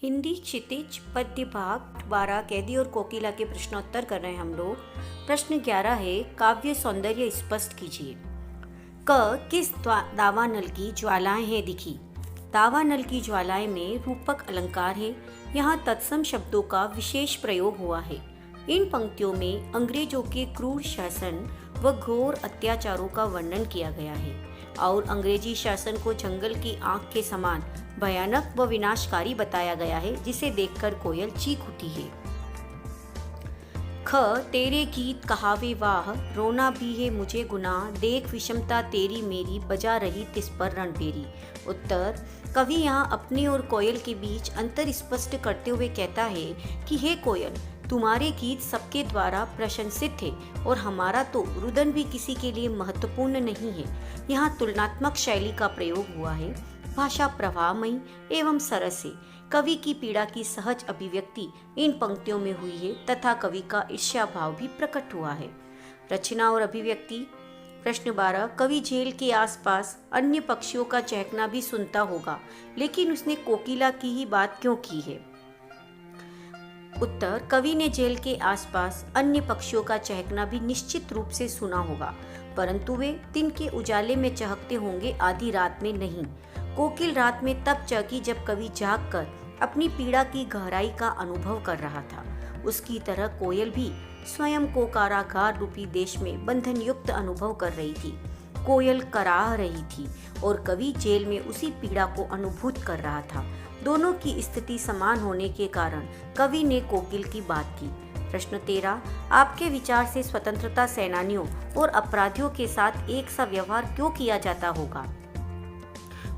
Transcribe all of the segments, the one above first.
हिंदी क्षितिज पद्य भाग 12 कैदी और कोकिला के प्रश्नोत्तर कर रहे हैं हम लोग। प्रश्न 11 है, काव्य सौंदर्य स्पष्ट कीजिए। क किस दावानल की ज्वालाएं हैं दिखी। दावानल की ज्वालाएं में रूपक अलंकार है। यहाँ तत्सम शब्दों का विशेष प्रयोग हुआ है। इन पंक्तियों में अंग्रेजों के क्रूर शासन व घोर अत्याचारों का वर्णन किया गया है और अंग्रेजी शासन को जंगल की आग के समान भयानक व विनाशकारी बताया गया है, जिसे देखकर कोयल चीख उठी है। ख तेरे गीत कहावे वाह, रोना भी है मुझे गुनाह, देख विषमता तेरी मेरी, बजा रही तिस पर रणबेरी। उत्तर, कवि यहाँ अपने और कोयल के बीच अंतर स्पष्ट करते हुए कहता है कि हे कोयल, तुम्हारे गीत सबके द्वारा प्रशंसित थे और हमारा तो रुदन भी किसी के लिए महत्वपूर्ण नहीं है। यहाँ तुलनात्मक शैली का प्रयोग हुआ है। भाषा प्रवाहमयी एवं सरस है। कवि की पीड़ा की सहज अभिव्यक्ति इन पंक्तियों में हुई है तथा कवि का ईर्ष्या भाव भी प्रकट हुआ है। रचना और अभिव्यक्ति। प्रश्न 12, कवि झील के आसपास अन्य पक्षियों का चहकना भी सुनता होगा, लेकिन उसने कोकिला की ही बात क्यों की है। उत्तर, कवि ने जेल के आसपास अन्य पक्षियों का चहकना भी निश्चित रूप से सुना होगा, परंतु वे दिन के उजाले में चहकते होंगे, आधी रात में नहीं। कोकिल रात में तब चहकी जब कवि जागकर अपनी पीड़ा की गहराई का अनुभव कर रहा था। उसकी तरह कोयल भी स्वयं को कारागार रूपी देश में बंधन युक्त अनुभव कर रही थी। कोयल कराह रही थी और कवि जेल में उसी पीड़ा को अनुभूत कर रहा था। दोनों की स्थिति समान होने के कारण कवि ने कोकिल की बात की। प्रश्न 13, आपके विचार से स्वतंत्रता सेनानियों और अपराधियों के साथ एक सा व्यवहार क्यों किया जाता होगा।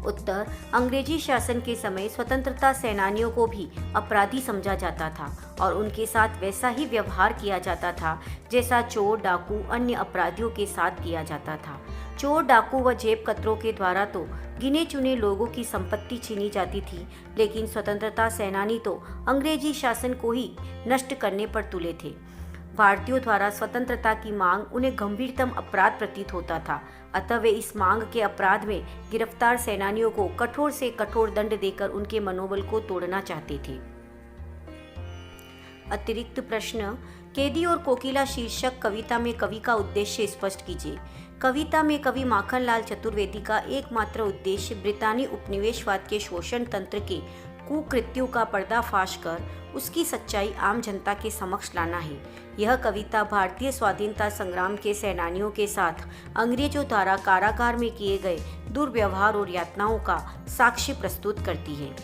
उत्तर, अंग्रेजी शासन के समय स्वतंत्रता सेनानियों को भी अपराधी समझा जाता था और उनके साथ वैसा ही व्यवहार किया जाता था जैसा चोर, डाकू, अन्य अपराधियों के साथ किया जाता था। चोर, डाकू व जेब कतरों के द्वारा तो गिने चुने लोगों की संपत्ति छीनी जाती थी, लेकिन स्वतंत्रता सेनानी तो अंग्रेजी शासन को ही नष्ट करने पर तुले थे। भारतीयों द्वारा स्वतंत्रता की मांग उन्हें गंभीरतम अपराध प्रतीत होता था, अतः वे इस मांग के अपराध में गिरफ्तार सेनानियों को कठोर से कठोर दंड देकर उनके मनोबल को तोड़ना चाहते थे। अतिरिक्त प्रश्न, कैदी और कोकिला शीर्षक कविता में कवि का उद्देश्य स्पष्ट कीजिए। कविता में कवि माखनलाल चतुर्वेदी का एकमात्र उद्देश्य ब्रितानी उपनिवेशवाद के शोषण तंत्र के कुकृत्यों का पर्दाफाश कर उसकी सच्चाई आम जनता के समक्ष लाना है। यह कविता भारतीय स्वाधीनता संग्राम के सेनानियों के साथ अंग्रेजों द्वारा कारागार में किए गए दुर्व्यवहार और यातनाओं का साक्ष्य प्रस्तुत करती है।